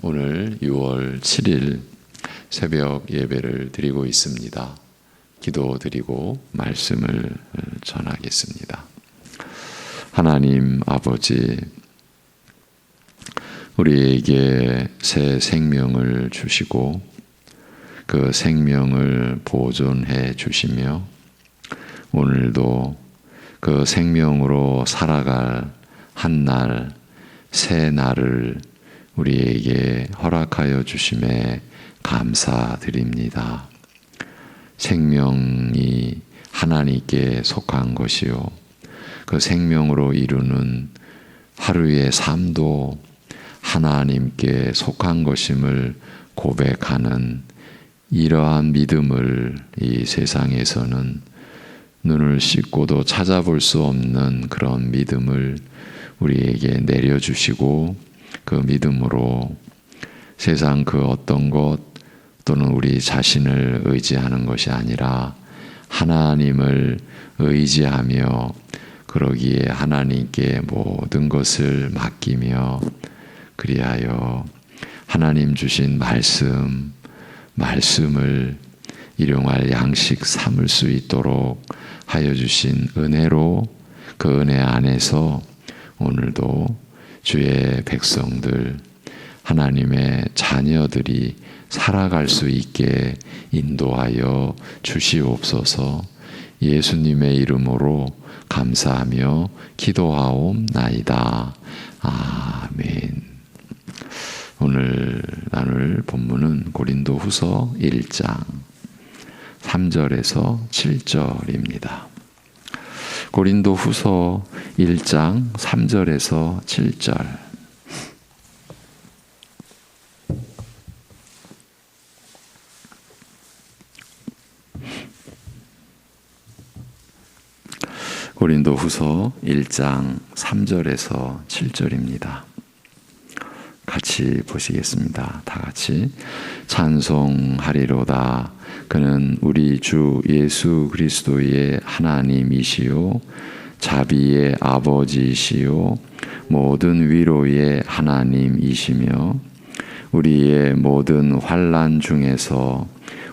오늘 6월 7일 새벽 예배를 드리고 있습니다. 기도드리고 말씀을 전하겠습니다. 하나님 아버지, 우리에게 새 생명을 주시고 그 생명을 보존해 주시며 오늘도 그 생명으로 살아갈 한날 새 날을 우리에게 허락하여 주심에 감사드립니다. 생명이 하나님께 속한 것이요, 그 생명으로 이루는 하루의 삶도 하나님께 속한 것임을 고백하는 이러한 믿음을 이 세상에서는 눈을 씻고도 찾아볼 수 없는 그런 믿음을 우리에게 내려주시고, 그 믿음으로 세상 그 어떤 것 또는 우리 자신을 의지하는 것이 아니라 하나님을 의지하며 그러기에 하나님께 모든 것을 맡기며 그리하여 하나님 주신 말씀을 일용할 양식 삼을 수 있도록 하여 주신 은혜로 그 은혜 안에서 오늘도 주의 백성들, 하나님의 자녀들이 살아갈 수 있게 인도하여 주시옵소서. 예수님의 이름으로 감사하며 기도하옵나이다. 아멘. 오늘 나눌 본문은 고린도후서 1장 3절에서 7절입니다. 고린도후서 1장 3절에서 7절. 고린도후서 1장 3절에서 7절입니다. 같이 보시겠습니다. 다 같이. 찬송하리로다. 그는 우리 주 예수 그리스도의 하나님이시요 자비의 아버지이시요 모든 위로의 하나님이시며 우리의 모든 환난 중에서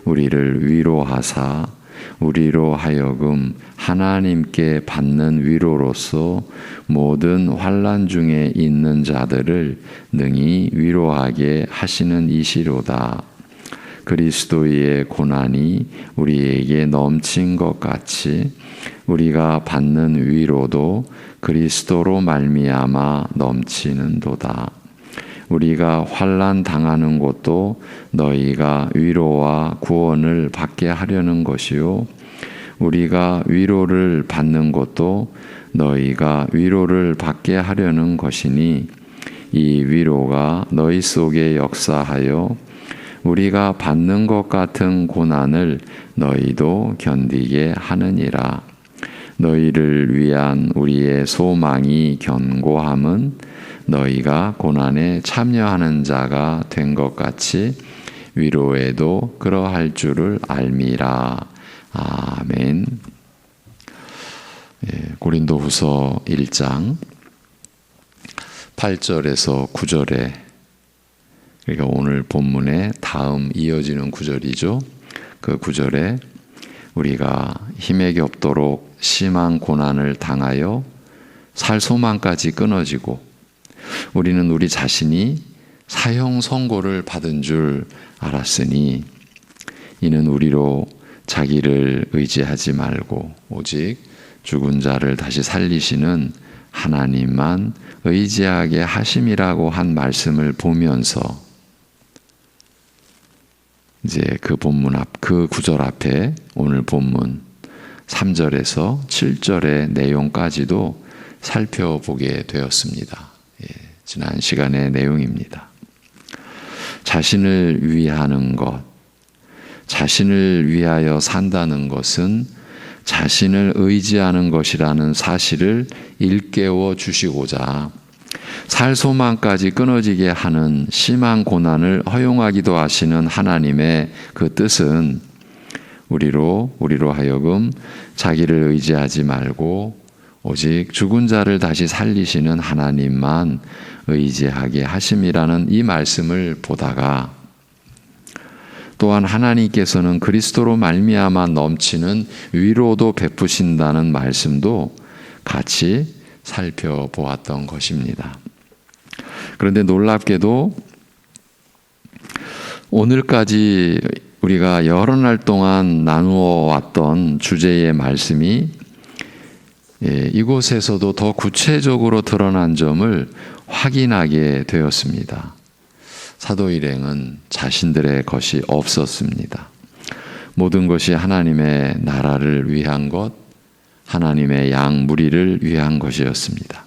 우리를 위로하사 우리로 하여금 하나님께 받는 위로로서 모든 환난 중에 있는 자들을 능히 위로하게 하시는 이시로다. 그리스도의 고난이 우리에게 넘친 것 같이 우리가 받는 위로도 그리스도로 말미암아 넘치는도다. 우리가 환난 당하는 것도 너희가 위로와 구원을 받게 하려는 것이요, 우리가 위로를 받는 것도 너희가 위로를 받게 하려는 것이니 이 위로가 너희 속에 역사하여 우리가 받는 것 같은 고난을 너희도 견디게 하느니라. 너희를 위한 우리의 소망이 견고함은 너희가 고난에 참여하는 자가 된 것 같이 위로에도 그러할 줄을 알미라. 아멘. 고린도후서 1장 8절에서 9절에, 그러니까 오늘 본문의 다음 이어지는 구절이죠. 그 구절에 우리가 힘에 겹도록 심한 고난을 당하여 살 소망까지 끊어지고 우리는 우리 자신이 사형 선고를 받은 줄 알았으니 이는 우리로 자기를 의지하지 말고 오직 죽은 자를 다시 살리시는 하나님만 의지하게 하심이라고 한 말씀을 보면서 이제 그 본문 그 구절 앞에 오늘 본문 3절에서 7절의 내용까지도 살펴보게 되었습니다. 지난 시간의 내용입니다. 자신을 위하는 것, 자신을 위하여 산다는 것은 자신을 의지하는 것이라는 사실을 일깨워 주시고자 살 소망까지 끊어지게 하는 심한 고난을 허용하기도 하시는 하나님의 그 뜻은 우리로 하여금 자기를 의지하지 말고 오직 죽은 자를 다시 살리시는 하나님만 의지하게 하심이라는 이 말씀을 보다가 또한 하나님께서는 그리스도로 말미암아 넘치는 위로도 베푸신다는 말씀도 같이 살펴보았던 것입니다. 그런데 놀랍게도 오늘까지 우리가 여러 날 동안 나누어 왔던 주제의 말씀이 이곳에서도 더 구체적으로 드러난 점을 확인하게 되었습니다. 사도 일행은 자신들의 것이 없었습니다. 모든 것이 하나님의 나라를 위한 것, 하나님의 양 무리를 위한 것이었습니다.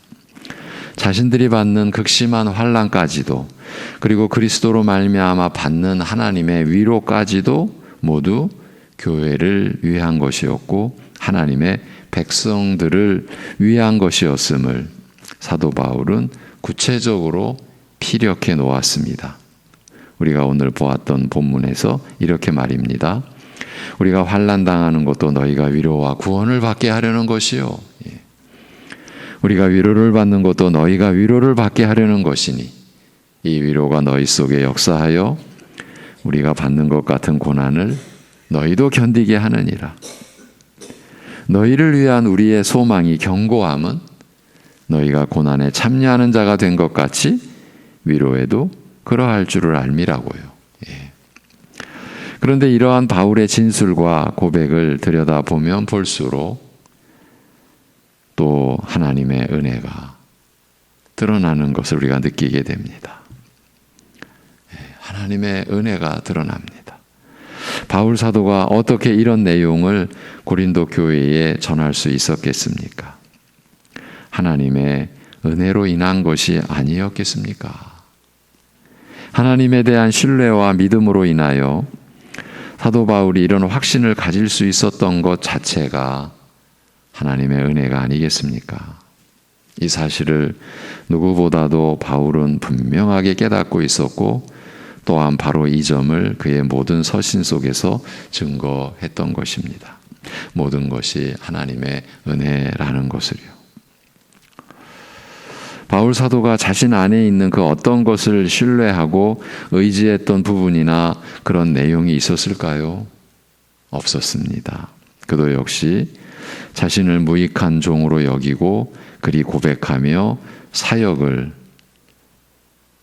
자신들이 받는 극심한 환난까지도, 그리고 그리스도로 말미암아 받는 하나님의 위로까지도 모두 교회를 위한 것이었고 하나님의 백성들을 위한 것이었음을 사도 바울은 구체적으로 피력해 놓았습니다. 우리가 오늘 보았던 본문에서 이렇게 말입니다. 우리가 환난 당하는 것도 너희가 위로와 구원을 받게 하려는 것이요, 우리가 위로를 받는 것도 너희가 위로를 받게 하려는 것이니 이 위로가 너희 속에 역사하여 우리가 받는 것 같은 고난을 너희도 견디게 하느니라. 너희를 위한 우리의 소망이 견고함은 너희가 고난에 참여하는 자가 된 것 같이 위로에도 그러할 줄을 알미라고요. 그런데 이러한 바울의 진술과 고백을 들여다보면 볼수록 또 하나님의 은혜가 드러나는 것을 우리가 느끼게 됩니다. 하나님의 은혜가 드러납니다. 바울 사도가 어떻게 이런 내용을 고린도 교회에 전할 수 있었겠습니까? 하나님의 은혜로 인한 것이 아니었겠습니까? 하나님에 대한 신뢰와 믿음으로 인하여 사도 바울이 이런 확신을 가질 수 있었던 것 자체가 하나님의 은혜가 아니겠습니까? 이 사실을 누구보다도 바울은 분명하게 깨닫고 있었고 또한 바로 이 점을 그의 모든 서신 속에서 증거했던 것입니다. 모든 것이 하나님의 은혜라는 것을요. 바울 사도가 자신 안에 있는 그 어떤 것을 신뢰하고 의지했던 부분이나 그런 내용이 있었을까요? 없었습니다. 그도 역시 자신을 무익한 종으로 여기고 그리 고백하며 사역을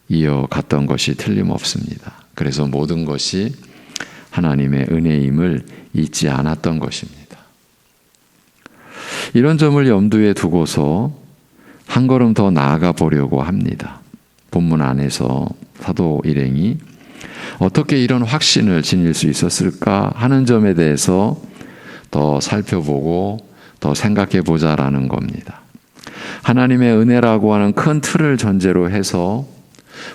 이어갔던 것이 틀림없습니다. 그래서 모든 것이 하나님의 은혜임을 잊지 않았던 것입니다. 이런 점을 염두에 두고서 한 걸음 더 나아가 보려고 합니다. 본문 안에서 사도 일행이 어떻게 이런 확신을 지닐 수 있었을까 하는 점에 대해서 더 살펴보고 더 생각해 보자라는 겁니다. 하나님의 은혜라고 하는 큰 틀을 전제로 해서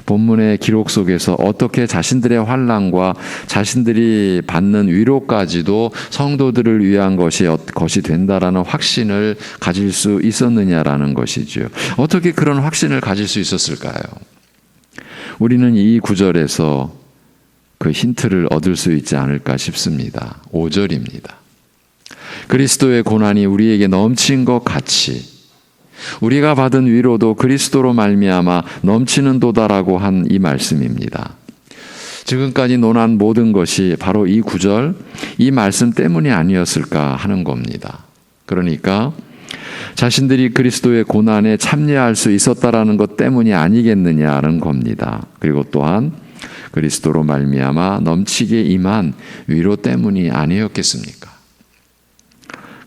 본문의 기록 속에서 어떻게 자신들의 환난과 자신들이 받는 위로까지도 성도들을 위한 것이 된다라는 확신을 가질 수 있었느냐라는 것이죠. 어떻게 그런 확신을 가질 수 있었을까요? 우리는 이 구절에서 그 힌트를 얻을 수 있지 않을까 싶습니다. 5절입니다. 그리스도의 고난이 우리에게 넘친 것 같이 우리가 받은 위로도 그리스도로 말미암아 넘치는 도다라고 한 이 말씀입니다. 지금까지 논한 모든 것이 바로 이 구절, 이 말씀 때문이 아니었을까 하는 겁니다. 그러니까 자신들이 그리스도의 고난에 참여할 수 있었다라는 것 때문이 아니겠느냐는 겁니다. 그리고 또한 그리스도로 말미암아 넘치게 임한 위로 때문이 아니었겠습니까?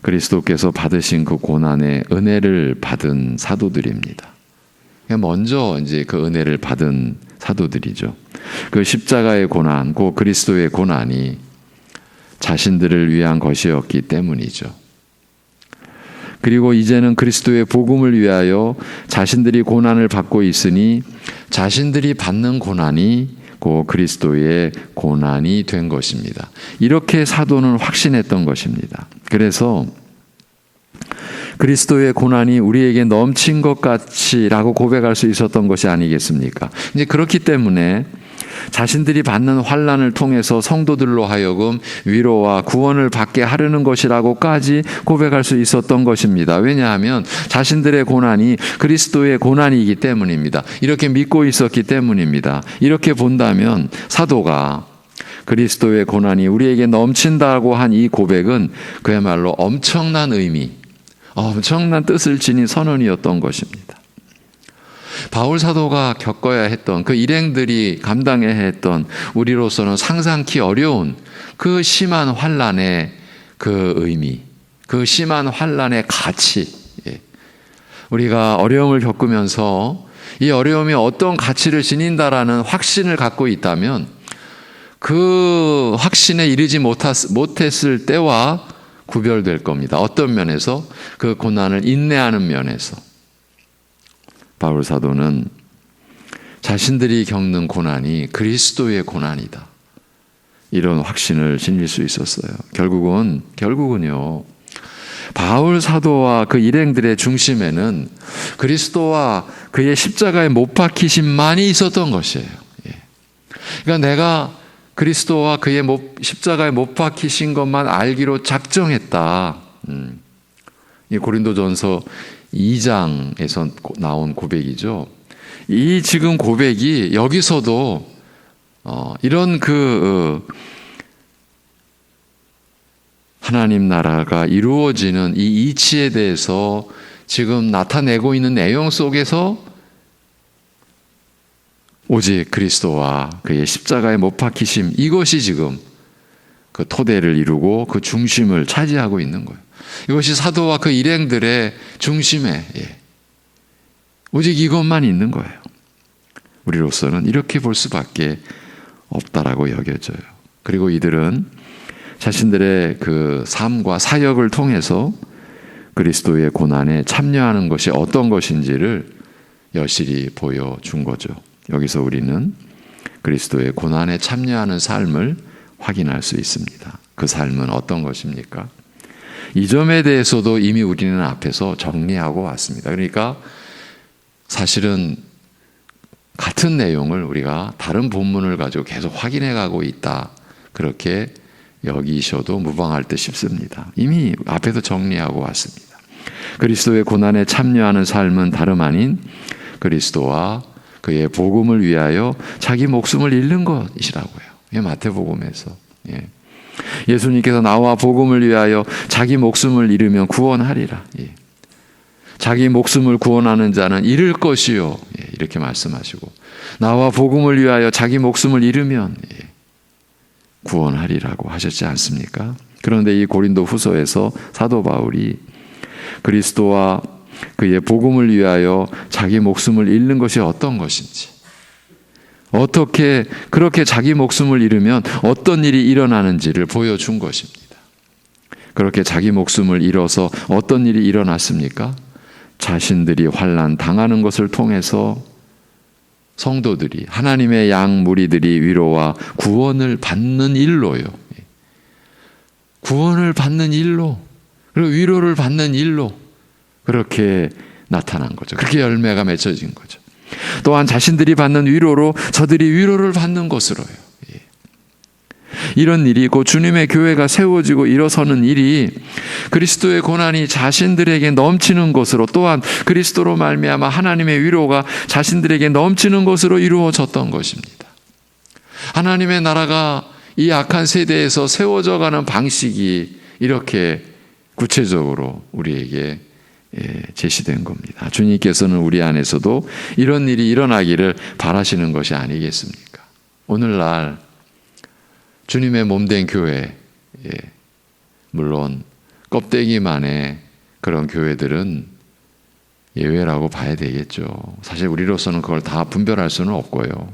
그리스도께서 받으신 그 고난의 은혜를 받은 사도들입니다. 먼저 이제 그 은혜를 받은 사도들이죠. 그 십자가의 고난, 그 그리스도의 고난이 자신들을 위한 것이었기 때문이죠. 그리고 이제는 그리스도의 복음을 위하여 자신들이 고난을 받고 있으니 자신들이 받는 고난이 그 그리스도의 고난이 된 것입니다. 이렇게 사도는 확신했던 것입니다. 그래서 그리스도의 고난이 우리에게 넘친 것 같이라고 고백할 수 있었던 것이 아니겠습니까? 이제 그렇기 때문에 자신들이 받는 환난을 통해서 성도들로 하여금 위로와 구원을 받게 하려는 것이라고까지 고백할 수 있었던 것입니다. 왜냐하면 자신들의 고난이 그리스도의 고난이기 때문입니다. 이렇게 믿고 있었기 때문입니다. 이렇게 본다면 사도가 그리스도의 고난이 우리에게 넘친다고 한 이 고백은 그야말로 엄청난 의미, 엄청난 뜻을 지닌 선언이었던 것입니다. 바울 사도가 겪어야 했던 그 일행들이 감당해야 했던 우리로서는 상상치 어려운 그 심한 환난의 그 의미, 그 심한 환난의 가치, 우리가 어려움을 겪으면서 이 어려움이 어떤 가치를 지닌다라는 확신을 갖고 있다면 그 확신에 이르지 못했을 때와 구별될 겁니다. 어떤 면에서? 그 고난을 인내하는 면에서. 바울 사도는 자신들이 겪는 고난이 그리스도의 고난이다, 이런 확신을 지닐 수 있었어요. 결국은요, 바울 사도와 그 일행들의 중심에는 그리스도와 그의 십자가에 못 박히심만이 있었던 것이에요. 그러니까 내가 그리스도와 그의 십자가에 못 박히신 것만 알기로 작정했다. 이 고린도전서 2장에서 나온 고백이죠. 이 지금 고백이 여기서도 이런 하나님 나라가 이루어지는 이 이치에 대해서 지금 나타내고 있는 내용 속에서 오직 그리스도와 그의 십자가에 못 박히심, 이것이 지금 그 토대를 이루고 그 중심을 차지하고 있는 거예요. 이것이 사도와 그 일행들의 중심에 오직 이것만 있는 거예요. 우리로서는 이렇게 볼 수밖에 없다라고 여겨져요. 그리고 이들은 자신들의 그 삶과 사역을 통해서 그리스도의 고난에 참여하는 것이 어떤 것인지를 여실히 보여준 거죠. 여기서 우리는 그리스도의 고난에 참여하는 삶을 확인할 수 있습니다. 그 삶은 어떤 것입니까? 이 점에 대해서도 이미 우리는 앞에서 정리하고 왔습니다. 그러니까 사실은 같은 내용을 우리가 다른 본문을 가지고 계속 확인해 가고 있다, 그렇게 여기셔도 무방할 듯 싶습니다. 이미 앞에서 정리하고 왔습니다. 그리스도의 고난에 참여하는 삶은 다름 아닌 그리스도와 그의 복음을 위하여 자기 목숨을 잃는 것이라고요. 마태복음에서. 예수님께서 나와 복음을 위하여 자기 목숨을 잃으면 구원하리라. 자기 목숨을 구원하는 자는 잃을 것이요, 이렇게 말씀하시고, 나와 복음을 위하여 자기 목숨을 잃으면 구원하리라고 하셨지 않습니까? 그런데 이 고린도 후서에서 사도 바울이 그리스도와 그의 복음을 위하여 자기 목숨을 잃는 것이 어떤 것인지, 어떻게 그렇게 자기 목숨을 잃으면 어떤 일이 일어나는지를 보여준 것입니다. 그렇게 자기 목숨을 잃어서 어떤 일이 일어났습니까? 자신들이 환난 당하는 것을 통해서 성도들이, 하나님의 양 무리들이 위로와 구원을 받는 일로요. 구원을 받는 일로, 그리고 위로를 받는 일로 그렇게 나타난 거죠. 그렇게 열매가 맺혀진 거죠. 또한 자신들이 받는 위로로 저들이 위로를 받는 것으로요. 이런 일이 곧 주님의 교회가 세워지고 일어서는 일이 그리스도의 고난이 자신들에게 넘치는 것으로, 또한 그리스도로 말미암아 하나님의 위로가 자신들에게 넘치는 것으로 이루어졌던 것입니다. 하나님의 나라가 이 악한 세대에서 세워져 가는 방식이 이렇게 구체적으로 우리에게 제시된 겁니다. 주님께서는 우리 안에서도 이런 일이 일어나기를 바라시는 것이 아니겠습니까? 오늘날 주님의 몸된 교회, 물론 껍데기만의 그런 교회들은 예외라고 봐야 되겠죠. 사실 우리로서는 그걸 다 분별할 수는 없고요.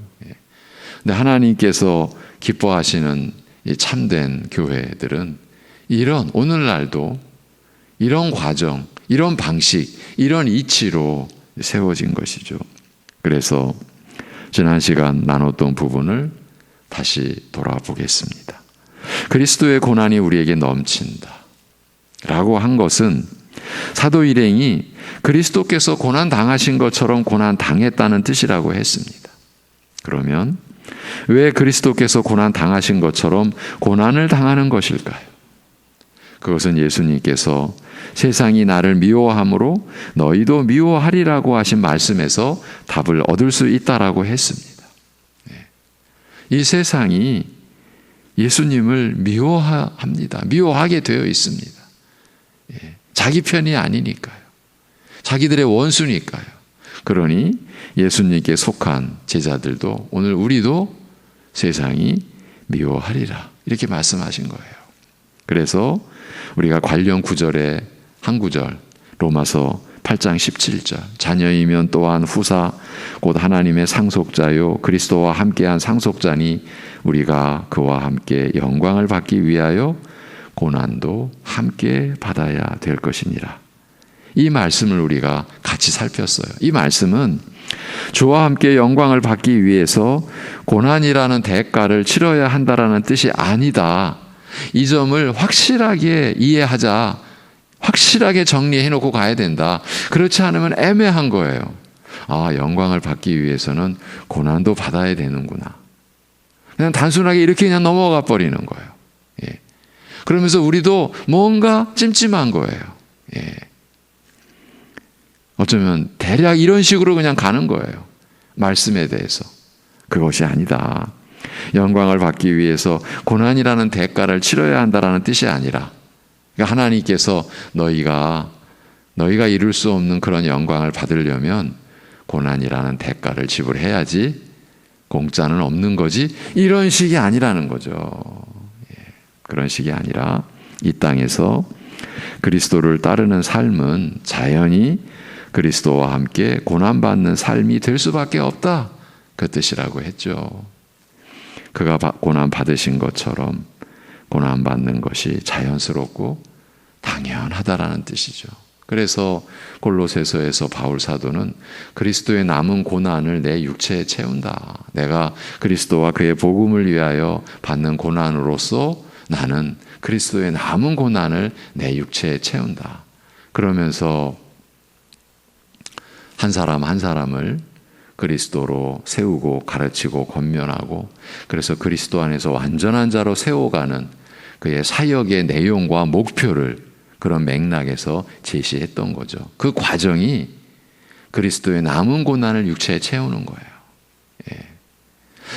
근데 하나님께서 기뻐하시는 이 참된 교회들은 이런, 오늘날도 이런 과정, 이런 방식, 이런 이치로 세워진 것이죠. 그래서 지난 시간 나눴던 부분을 다시 돌아보겠습니다. 그리스도의 고난이 우리에게 넘친다 라고 한 것은 사도 일행이 그리스도께서 고난 당하신 것처럼 고난 당했다는 뜻이라고 했습니다. 그러면 왜 그리스도께서 고난 당하신 것처럼 고난을 당하는 것일까요? 그것은 예수님께서 세상이 나를 미워함으로 너희도 미워하리라고 하신 말씀에서 답을 얻을 수 있다라고 했습니다. 이 세상이 예수님을 미워합니다. 미워하게 되어 있습니다. 자기 편이 아니니까요. 자기들의 원수니까요. 그러니 예수님께 속한 제자들도 오늘 우리도 세상이 미워하리라 이렇게 말씀하신 거예요. 그래서 우리가 관련 구절의 한 구절 로마서 8장 17절 자녀이면 또한 후사 곧 하나님의 상속자요 그리스도와 함께한 상속자니 우리가 그와 함께 영광을 받기 위하여 고난도 함께 받아야 될 것이니라. 이 말씀을 우리가 같이 살폈어요. 이 말씀은 주와 함께 영광을 받기 위해서 고난이라는 대가를 치러야 한다라는 뜻이 아니다. 이 점을 확실하게 이해하자. 확실하게 정리해놓고 가야 된다. 그렇지 않으면 애매한 거예요. 아, 영광을 받기 위해서는 고난도 받아야 되는구나. 그냥 단순하게 이렇게 그냥 넘어가 버리는 거예요. 예. 그러면서 우리도 뭔가 찜찜한 거예요. 예. 어쩌면 대략 이런 식으로 그냥 가는 거예요. 말씀에 대해서. 그것이 아니다. 영광을 받기 위해서 고난이라는 대가를 치러야 한다라는 뜻이 아니라 그러니까 하나님께서 너희가 이룰 수 없는 그런 영광을 받으려면 고난이라는 대가를 지불해야지 공짜는 없는 거지 이런 식이 아니라는 거죠. 그런 식이 아니라 이 땅에서 그리스도를 따르는 삶은 자연히 그리스도와 함께 고난받는 삶이 될 수밖에 없다. 그 뜻이라고 했죠. 그가 고난 받으신 것처럼 고난받는 것이 자연스럽고 당연하다라는 뜻이죠. 그래서 골로새서에서 바울 사도는 그리스도의 남은 고난을 내 육체에 채운다. 내가 그리스도와 그의 복음을 위하여 받는 고난으로서 나는 그리스도의 남은 고난을 내 육체에 채운다. 그러면서 한 사람 한 사람을 그리스도로 세우고 가르치고 권면하고 그래서 그리스도 안에서 완전한 자로 세워가는 그의 사역의 내용과 목표를 그런 맥락에서 제시했던 거죠. 그 과정이 그리스도의 남은 고난을 육체에 채우는 거예요. 예.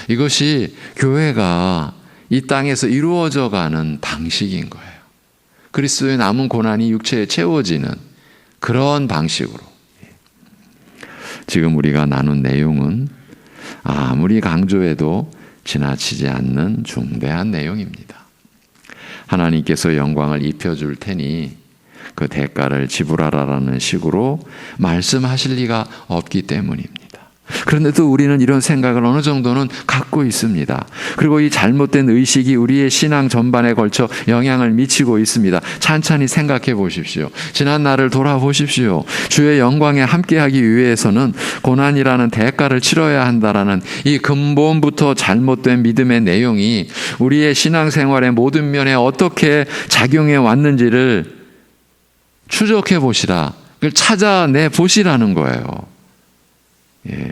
이것이 교회가 이 땅에서 이루어져가는 방식인 거예요. 그리스도의 남은 고난이 육체에 채워지는 그런 방식으로. 지금 우리가 나눈 내용은 아무리 강조해도 지나치지 않는 중대한 내용입니다. 하나님께서 영광을 입혀줄 테니 그 대가를 지불하라라는 식으로 말씀하실 리가 없기 때문입니다. 그런데도 우리는 이런 생각을 어느 정도는 갖고 있습니다. 그리고 이 잘못된 의식이 우리의 신앙 전반에 걸쳐 영향을 미치고 있습니다. 찬찬히 생각해 보십시오. 지난 날을 돌아보십시오. 주의 영광에 함께하기 위해서는 고난이라는 대가를 치러야 한다라는 이 근본부터 잘못된 믿음의 내용이 우리의 신앙생활의 모든 면에 어떻게 작용해 왔는지를 추적해 보시라. 그걸 찾아내 보시라는 거예요. 예.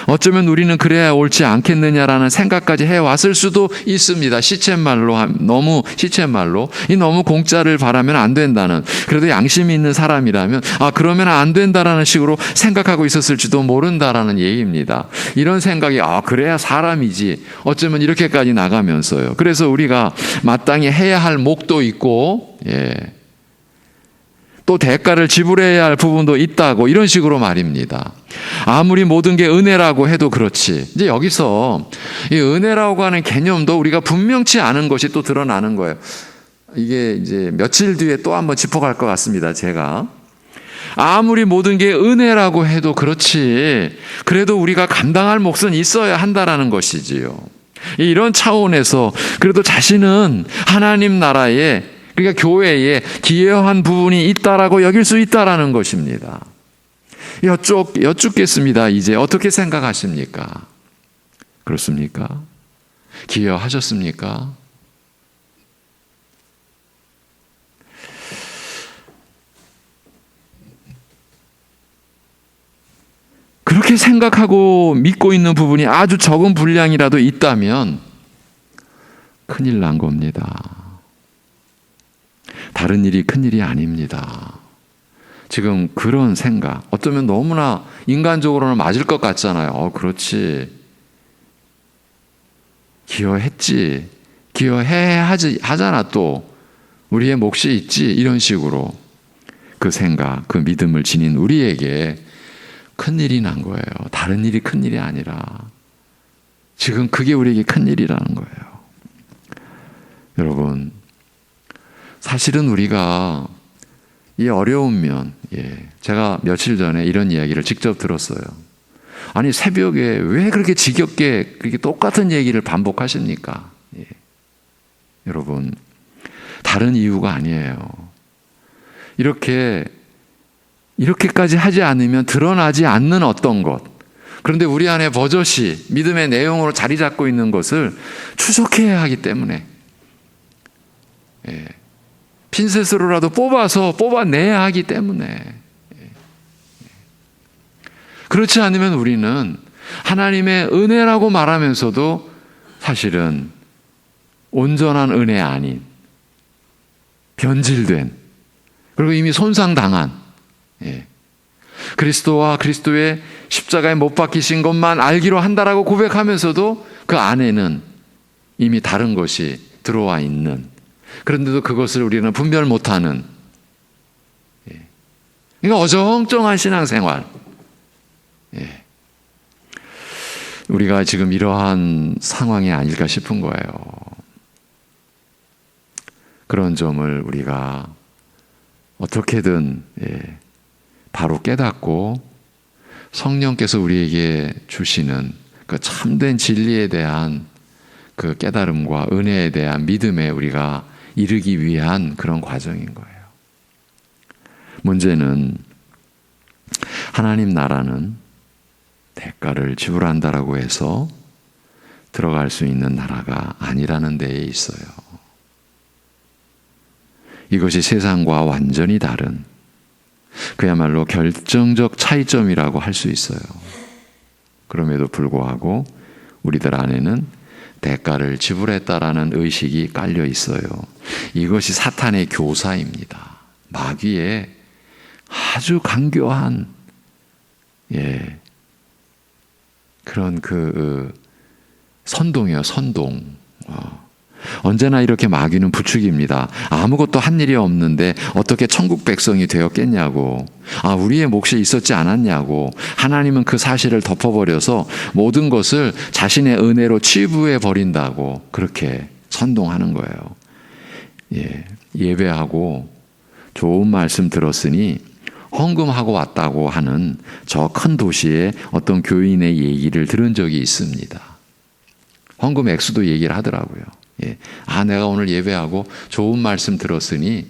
어쩌면 우리는 그래야 옳지 않겠느냐라는 생각까지 해왔을 수도 있습니다. 시쳇말로 너무 시쳇말로 너무 공짜를 바라면 안 된다는 그래도 양심이 있는 사람이라면 그러면 안 된다라는 식으로 생각하고 있었을지도 모른다라는 얘기입니다. 이런 생각이 그래야 사람이지 어쩌면 이렇게까지 나가면서요. 그래서 우리가 마땅히 해야 할 목도 있고 또 대가를 지불해야 할 부분도 있다고 이런 식으로 말입니다. 아무리 모든 게 은혜라고 해도 그렇지. 이제 여기서 이 은혜라고 하는 개념도 우리가 분명치 않은 것이 또 드러나는 거예요. 이게 이제 며칠 뒤에 또 한번 짚어갈 것 같습니다. 제가 아무리 모든 게 은혜라고 해도 그렇지. 그래도 우리가 감당할 몫은 있어야 한다라는 것이지요. 이런 차원에서 그래도 자신은 하나님 나라에 그러니까 교회에 기여한 부분이 있다라고 여길 수 있다라는 것입니다. 여쭙겠습니다. 이제 어떻게 생각하십니까? 그렇습니까? 기여하셨습니까? 이렇게 생각하고 믿고 있는 부분이 아주 적은 분량이라도 있다면 큰일 난 겁니다. 다른 일이 큰일이 아닙니다. 지금 그런 생각, 어쩌면 너무나 인간적으로는 맞을 것 같잖아요. 그렇지. 기여했지. 하잖아 또. 우리의 몫이 있지. 이런 식으로 그 생각, 그 믿음을 지닌 우리에게 큰일이 난 거예요. 다른 일이 큰일이 아니라 지금 그게 우리에게 큰일이라는 거예요. 여러분, 사실은 우리가 이 어려운 면, 제가 며칠 전에 이런 이야기를 직접 들었어요. 아니, 새벽에 왜 그렇게 지겹게 그렇게 똑같은 얘기를 반복하십니까? 여러분, 다른 이유가 아니에요. 이렇게까지 하지 않으면 드러나지 않는 어떤 것, 그런데 우리 안에 버젓이 믿음의 내용으로 자리 잡고 있는 것을 추적해야 하기 때문에, 핀셋으로라도 뽑아내야 하기 때문에, 그렇지 않으면 우리는 하나님의 은혜라고 말하면서도 사실은 온전한 은혜 아닌, 변질된, 그리고 이미 손상당한, 그리스도와 그리스도의 십자가에 못 박히신 것만 알기로 한다라고 고백하면서도 그 안에는 이미 다른 것이 들어와 있는, 그런데도 그것을 우리는 분별 못하는, 그러니까 어정쩡한 신앙생활. 우리가 지금 이러한 상황이 아닐까 싶은 거예요. 그런 점을 우리가 어떻게든 바로 깨닫고 성령께서 우리에게 주시는 그 참된 진리에 대한 그 깨달음과 은혜에 대한 믿음에 우리가 이르기 위한 그런 과정인 거예요. 문제는 하나님 나라는 대가를 지불한다라고 해서 들어갈 수 있는 나라가 아니라는 데에 있어요. 이것이 세상과 완전히 다른, 그야말로 결정적 차이점이라고 할 수 있어요. 그럼에도 불구하고 우리들 안에는 대가를 지불했다라는 의식이 깔려 있어요. 이것이 사탄의 교사입니다. 마귀의 아주 간교한 그런 선동이에요. 선동. 언제나 이렇게 마귀는 부추깁니다. 아무것도 한 일이 없는데 어떻게 천국 백성이 되었겠냐고, 우리의 몫이 있었지 않았냐고, 하나님은 그 사실을 덮어버려서 모든 것을 자신의 은혜로 치부해 버린다고 그렇게 선동하는 거예요. 예배하고 좋은 말씀 들었으니 헌금하고 왔다고 하는 저 큰 도시의 어떤 교인의 얘기를 들은 적이 있습니다. 헌금 액수도 얘기를 하더라고요. 내가 오늘 예배하고 좋은 말씀 들었으니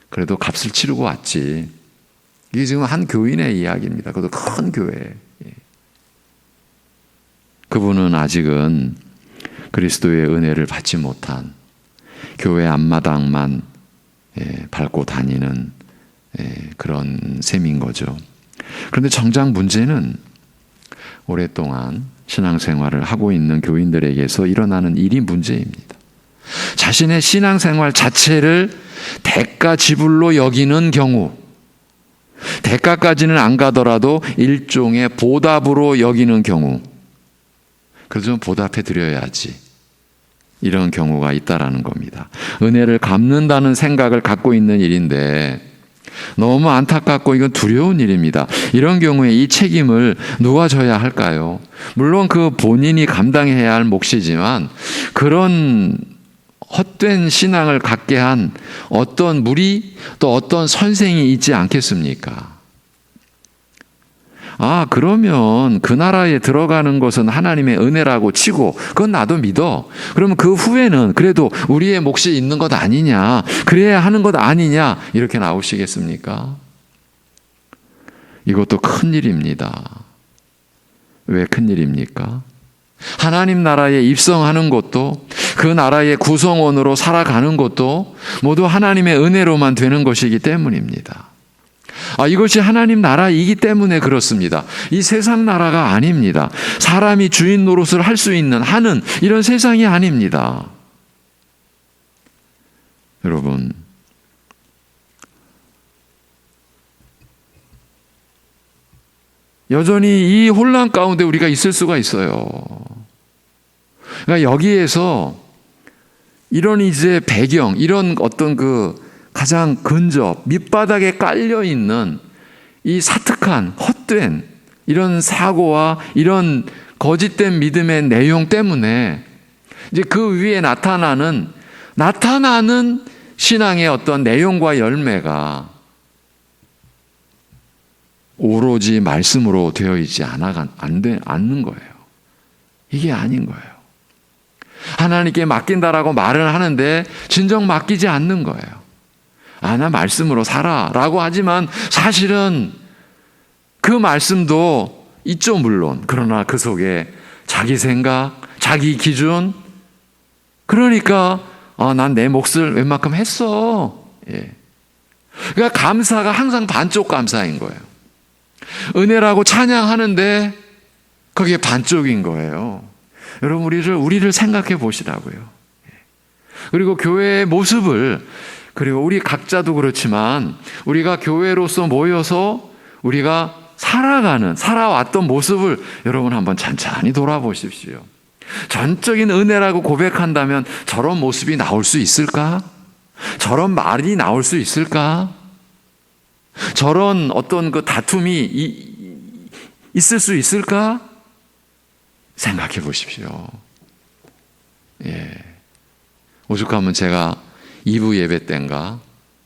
그래도 값을 치르고 왔지. 이게 지금 한 교인의 이야기입니다. 그것도 큰 교회. 그분은 아직은 그리스도의 은혜를 받지 못한 교회 앞마당만 밟고 다니는 그런 셈인 거죠. 그런데 정작 문제는 오랫동안 신앙생활을 하고 있는 교인들에게서 일어나는 일이 문제입니다. 자신의 신앙생활 자체를 대가 지불로 여기는 경우, 대가까지는 안 가더라도 일종의 보답으로 여기는 경우, 그래서 좀 보답해 드려야지, 이런 경우가 있다라는 겁니다. 은혜를 갚는다는 생각을 갖고 있는 일인데 너무 안타깝고 이건 두려운 일입니다. 이런 경우에 이 책임을 누가 져야 할까요? 물론 그 본인이 감당해야 할 몫이지만 그런 헛된 신앙을 갖게 한 어떤 무리, 또 어떤 선생이 있지 않겠습니까? 그러면 그 나라에 들어가는 것은 하나님의 은혜라고 치고 그건 나도 믿어. 그러면 그 후에는 그래도 우리의 몫이 있는 것 아니냐, 그래야 하는 것 아니냐, 이렇게 나오시겠습니까? 이것도 큰일입니다. 왜 큰일입니까? 하나님 나라에 입성하는 것도, 그 나라의 구성원으로 살아가는 것도 모두 하나님의 은혜로만 되는 것이기 때문입니다. 이것이 하나님 나라이기 때문에 그렇습니다. 이 세상 나라가 아닙니다. 사람이 주인 노릇을 할 수 있는, 하는 이런 세상이 아닙니다. 여러분, 여전히 이 혼란 가운데 우리가 있을 수가 있어요. 그러니까 여기에서 이런 이제 배경, 이런 어떤 그 가장 근접, 밑바닥에 깔려있는 이 사특한, 헛된 이런 사고와 이런 거짓된 믿음의 내용 때문에 이제 그 위에 나타나는 신앙의 어떤 내용과 열매가 오로지 말씀으로 되어 있지 않는 거예요. 이게 아닌 거예요. 하나님께 맡긴다라고 말을 하는데 진정 맡기지 않는 거예요. 나 말씀으로 살아라고 하지만 사실은 그 말씀도 있죠, 물론. 그러나 그 속에 자기 생각, 자기 기준, 그러니까 난 내 몫을 웬만큼 했어. 그러니까 감사가 항상 반쪽 감사인 거예요. 은혜라고 찬양하는데 그게 반쪽인 거예요. 여러분, 우리를 생각해 보시라고요. 그리고 교회의 모습을, 그리고 우리 각자도 그렇지만 우리가 교회로서 모여서 우리가 살아왔던 모습을 여러분 한번 찬찬히 돌아보십시오. 전적인 은혜라고 고백한다면 저런 모습이 나올 수 있을까? 저런 말이 나올 수 있을까? 저런 어떤 그 다툼이 있을 수 있을까? 생각해 보십시오. 오죽하면 제가 2부 예배 때인가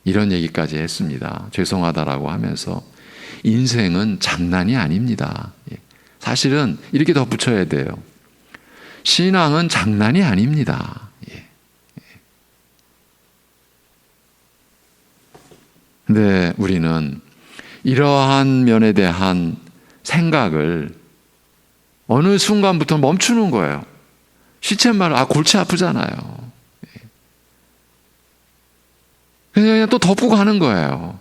이런 얘기까지 했습니다. 죄송하다라고 하면서 인생은 장난이 아닙니다. 사실은 이렇게 덧붙여야 돼요. 신앙은 장난이 아닙니다. 근데 우리는 이러한 면에 대한 생각을 어느 순간부터 멈추는 거예요. 시쳇말, 골치 아프잖아요. 그냥 또 덮고 가는 거예요.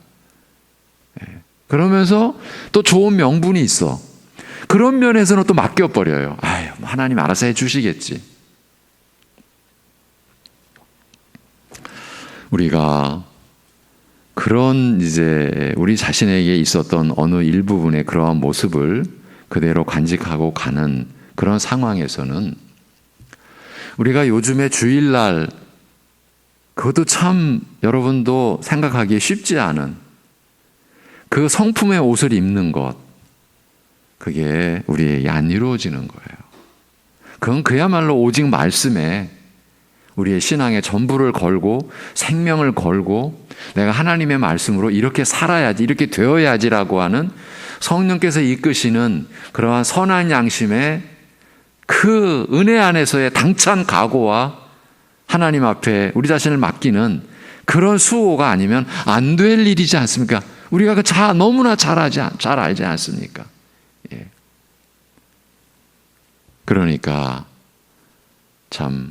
그러면서 또 좋은 명분이 있어. 그런 면에서는 또 맡겨버려요. 하나님 알아서 해주시겠지. 우리가 그런 이제 우리 자신에게 있었던 어느 일부분의 그러한 모습을 그대로 간직하고 가는 그런 상황에서는 우리가 요즘에 주일날, 그것도 참 여러분도 생각하기 쉽지 않은 그 성품의 옷을 입는 것, 그게 우리에게 안 이루어지는 거예요. 그건 그야말로 오직 말씀에 우리의 신앙의 전부를 걸고 생명을 걸고 내가 하나님의 말씀으로 이렇게 살아야지, 이렇게 되어야지라고 하는 성령께서 이끄시는 그러한 선한 양심의 그 은혜 안에서의 당찬 각오와 하나님 앞에 우리 자신을 맡기는 그런 수호가 아니면 안 될 일이지 않습니까? 우리가 너무나 잘 알지 않습니까? 그러니까 참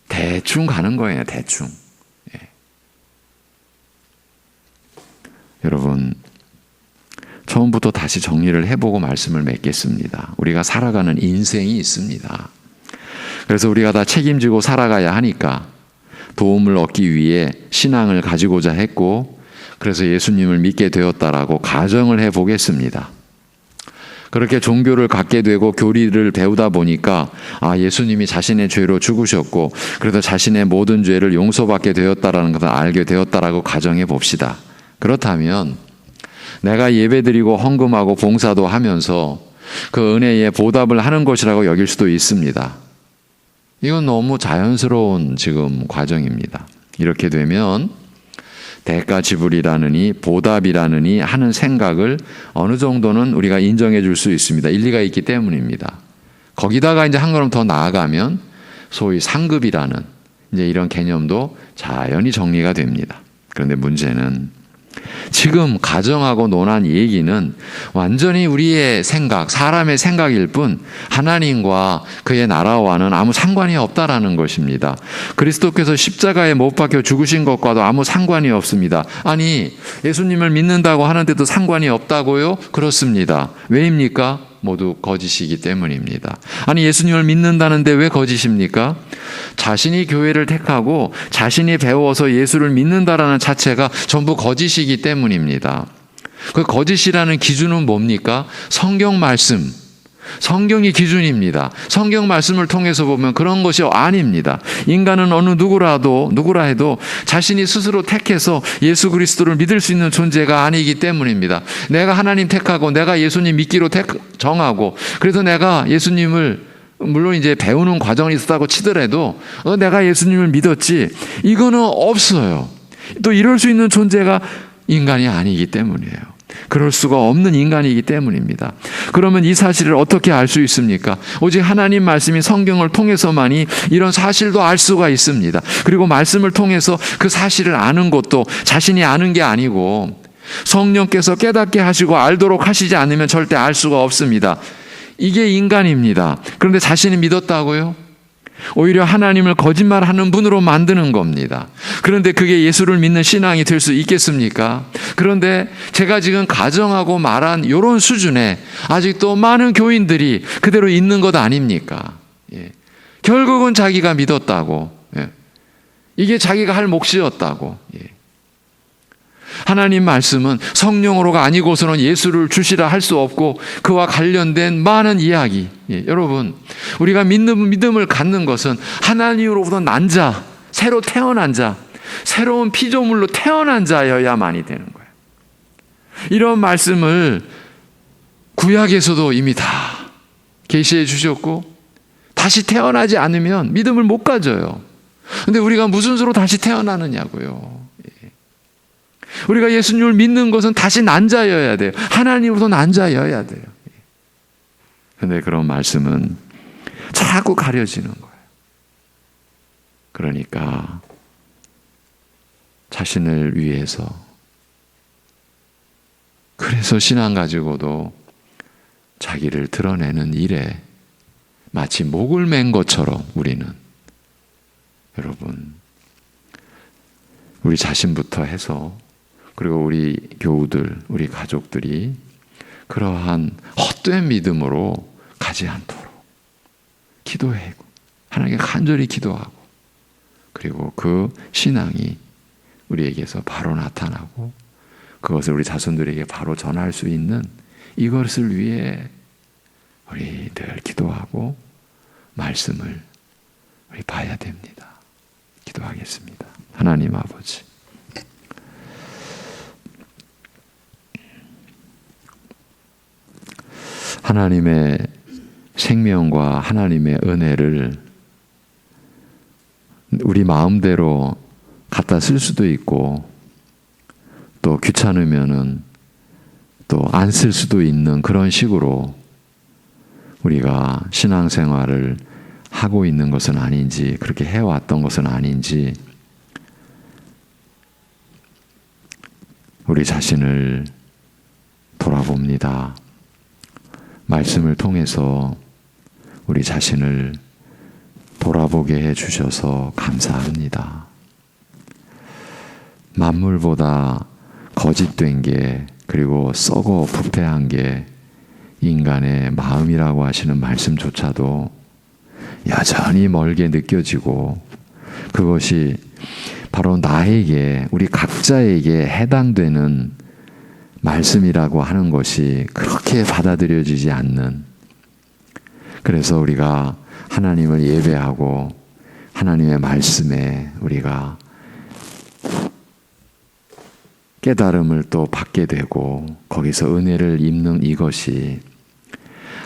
대충 가는 거예요. 대충. 여러분, 처음부터 다시 정리를 해보고 말씀을 맺겠습니다. 우리가 살아가는 인생이 있습니다. 그래서 우리가 다 책임지고 살아가야 하니까 도움을 얻기 위해 신앙을 가지고자 했고, 그래서 예수님을 믿게 되었다라고 가정을 해보겠습니다. 그렇게 종교를 갖게 되고 교리를 배우다 보니까 예수님이 자신의 죄로 죽으셨고 그래서 자신의 모든 죄를 용서받게 되었다라는 것을 알게 되었다라고 가정해 봅시다. 그렇다면 내가 예배드리고 헌금하고 봉사도 하면서 그 은혜에 보답을 하는 것이라고 여길 수도 있습니다. 이건 너무 자연스러운 지금 과정입니다. 이렇게 되면 대가 지불이라느니 보답이라느니 하는 생각을 어느 정도는 우리가 인정해 줄 수 있습니다. 일리가 있기 때문입니다. 거기다가 이제 한 걸음 더 나아가면 소위 상급이라는 이제 이런 개념도 자연히 정리가 됩니다. 그런데 문제는 지금 가정하고 논한 얘기는 완전히 우리의 생각, 사람의 생각일 뿐 하나님과 그의 나라와는 아무 상관이 없다라는 것입니다. 그리스도께서 십자가에 못 박혀 죽으신 것과도 아무 상관이 없습니다. 아니, 예수님을 믿는다고 하는데도 상관이 없다고요? 그렇습니다. 왜입니까? 모두 거짓이기 때문입니다. 아니, 예수님을 믿는다는데 왜 거짓입니까? 자신이 교회를 택하고 자신이 배워서 예수를 믿는다라는 자체가 전부 거짓이기 때문입니다. 그 거짓이라는 기준은 뭡니까? 성경 말씀. 성경이 기준입니다. 성경 말씀을 통해서 보면 그런 것이 아닙니다. 인간은 어느 누구라 해도 자신이 스스로 택해서 예수 그리스도를 믿을 수 있는 존재가 아니기 때문입니다. 내가 하나님 택하고 내가 예수님 믿기로 정하고 그래서 내가 예수님을 물론 이제 배우는 과정이 있었다고 치더라도 내가 예수님을 믿었지 이거는 없어요. 또 이럴 수 있는 존재가 인간이 아니기 때문이에요. 그럴 수가 없는 인간이기 때문입니다. 그러면 이 사실을 어떻게 알 수 있습니까? 오직 하나님 말씀인 성경을 통해서만이 이런 사실도 알 수가 있습니다. 그리고 말씀을 통해서 그 사실을 아는 것도 자신이 아는 게 아니고 성령께서 깨닫게 하시고 알도록 하시지 않으면 절대 알 수가 없습니다. 이게 인간입니다. 그런데 자신이 믿었다고요? 오히려 하나님을 거짓말하는 분으로 만드는 겁니다. 그런데 그게 예수를 믿는 신앙이 될 수 있겠습니까? 그런데 제가 지금 가정하고 말한 이런 수준에 아직도 많은 교인들이 그대로 있는 것 아닙니까? 예. 결국은 자기가 믿었다고. 예. 이게 자기가 할 몫이었다고. 예. 하나님 말씀은 성령으로가 아니고서는 예수를 주시라 할 수 없고 그와 관련된 많은 이야기. 예, 여러분, 우리가 믿음을 갖는 것은 하나님으로부터 난 자, 새로 태어난 자, 새로운 피조물로 태어난 자여야만이 되는 거예요. 이런 말씀을 구약에서도 이미 다 계시해 주셨고 다시 태어나지 않으면 믿음을 못 가져요. 근데 우리가 무슨 수로 다시 태어나느냐고요. 우리가 예수님을 믿는 것은 다시 난 자여야 돼요. 하나님으로부터 난 자여야 돼요. 그런데 그런 말씀은 자꾸 가려지는 거예요. 그러니까 자신을 위해서 그래서 신앙 가지고도 자기를 드러내는 일에 마치 목을 맨 것처럼 우리는 여러분 우리 자신부터 해서 그리고 우리 교우들, 우리 가족들이 그러한 헛된 믿음으로 가지 않도록 기도하고 하나님께 간절히 기도하고 그리고 그 신앙이 우리에게서 바로 나타나고 그것을 우리 자손들에게 바로 전할 수 있는 이것을 위해 우리 늘 기도하고 말씀을 우리 봐야 됩니다. 기도하겠습니다. 하나님 아버지, 하나님의 생명과 하나님의 은혜를 우리 마음대로 갖다 쓸 수도 있고 또 귀찮으면은 또 안 쓸 수도 있는 그런 식으로 우리가 신앙생활을 하고 있는 것은 아닌지 그렇게 해왔던 것은 아닌지 우리 자신을 돌아봅니다. 말씀을 통해서 우리 자신을 돌아보게 해주셔서 감사합니다. 만물보다 거짓된 게 그리고 썩어 부패한 게 인간의 마음이라고 하시는 말씀조차도 여전히 멀게 느껴지고 그것이 바로 나에게 우리 각자에게 해당되는 말씀이라고 하는 것이 그렇게 받아들여지지 않는 그래서 우리가 하나님을 예배하고 하나님의 말씀에 우리가 깨달음을 또 받게 되고 거기서 은혜를 입는 이것이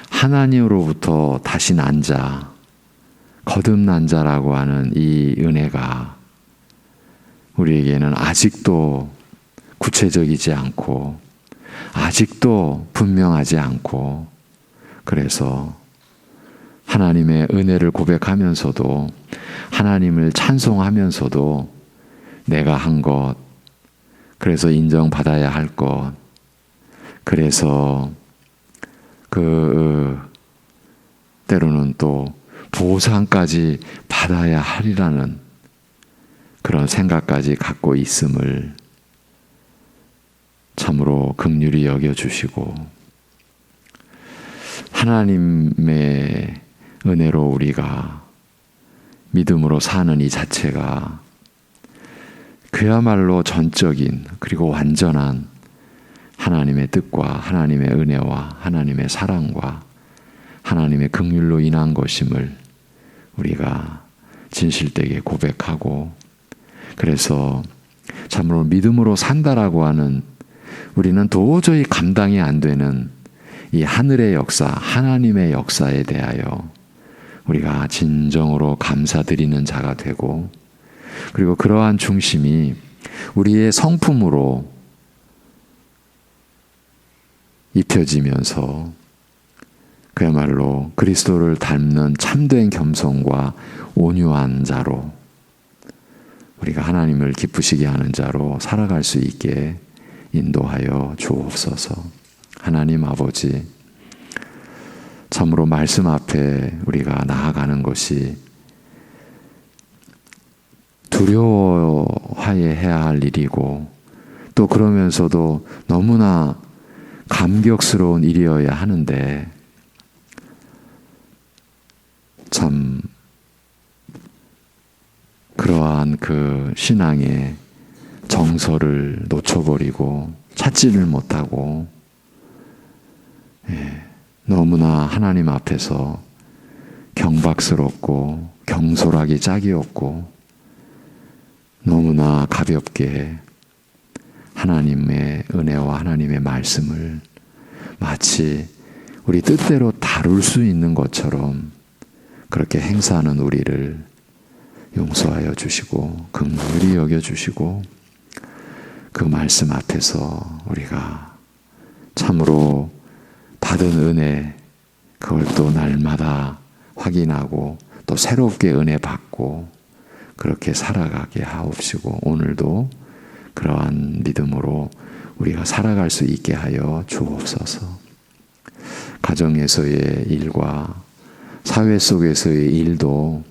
하나님으로부터 다시 난 자, 거듭난 자라고 하는 이 은혜가 우리에게는 아직도 구체적이지 않고 아직도 분명하지 않고 그래서 하나님의 은혜를 고백하면서도 하나님을 찬송하면서도 내가 한 것 그래서 인정받아야 할 것, 그래서 때로는 또 보상까지 받아야 하리라는 그런 생각까지 갖고 있음을 참으로 긍휼히 여겨주시고, 하나님의 은혜로 우리가 믿음으로 사는 이 자체가 그야말로 전적인 그리고 완전한 하나님의 뜻과 하나님의 은혜와 하나님의 사랑과 하나님의 긍휼로 인한 것임을 우리가 진실되게 고백하고, 그래서 참으로 믿음으로 산다라고 하는, 우리는 도저히 감당이 안 되는 이 하늘의 역사, 하나님의 역사에 대하여 우리가 진정으로 감사드리는 자가 되고, 그리고 그러한 중심이 우리의 성품으로 입혀지면서 그야말로 그리스도를 닮는 참된 겸손과 온유한 자로, 우리가 하나님을 기쁘시게 하는 자로 살아갈 수 있게 인도하여 주옵소서. 하나님 아버지, 참으로 말씀 앞에 우리가 나아가는 것이 두려워해야 할 일이고, 또 그러면서도 너무나 감격스러운 일이어야 하는데, 참 그러한 그 신앙의 정서를 놓쳐버리고 찾지를 못하고, 너무나 하나님 앞에서 경박스럽고 경솔하기 짝이 없고 너무나 가볍게 하나님의 은혜와 하나님의 말씀을 마치 우리 뜻대로 다룰 수 있는 것처럼 그렇게 행사하는 우리를 용서하여 주시고 긍휼히 여겨주시고, 그 말씀 앞에서 우리가 참으로 받은 은혜, 그걸 또 날마다 확인하고 또 새롭게 은혜 받고 그렇게 살아가게 하옵시고, 오늘도 그러한 믿음으로 우리가 살아갈 수 있게 하여 주옵소서. 가정에서의 일과 사회 속에서의 일도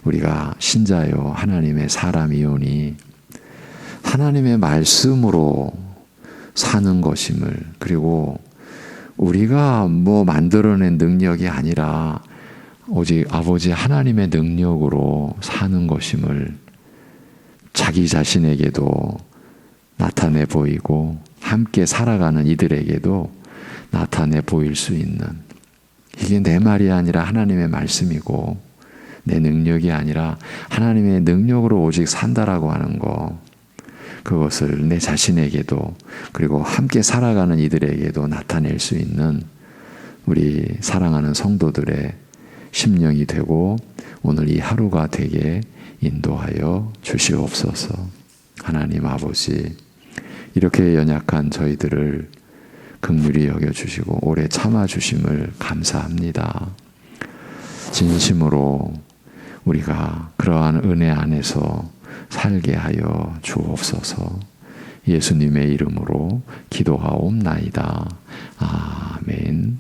우리가 신자요 하나님의 사람이오니 하나님의 말씀으로 사는 것임을, 그리고 우리가 뭐 만들어낸 능력이 아니라 오직 아버지 하나님의 능력으로 사는 것임을 자기 자신에게도 나타내 보이고 함께 살아가는 이들에게도 나타내 보일 수 있는, 이게 내 말이 아니라 하나님의 말씀이고 내 능력이 아니라 하나님의 능력으로 오직 산다라고 하는 거, 그것을 내 자신에게도 그리고 함께 살아가는 이들에게도 나타낼 수 있는 우리 사랑하는 성도들의 심령이 되고 오늘 이 하루가 되게 인도하여 주시옵소서. 하나님 아버지, 이렇게 연약한 저희들을 긍휼히 여겨주시고 오래 참아주심을 감사합니다. 진심으로 우리가 그러한 은혜 안에서 살게 하여 주옵소서. 예수님의 이름으로 기도하옵나이다. 아멘.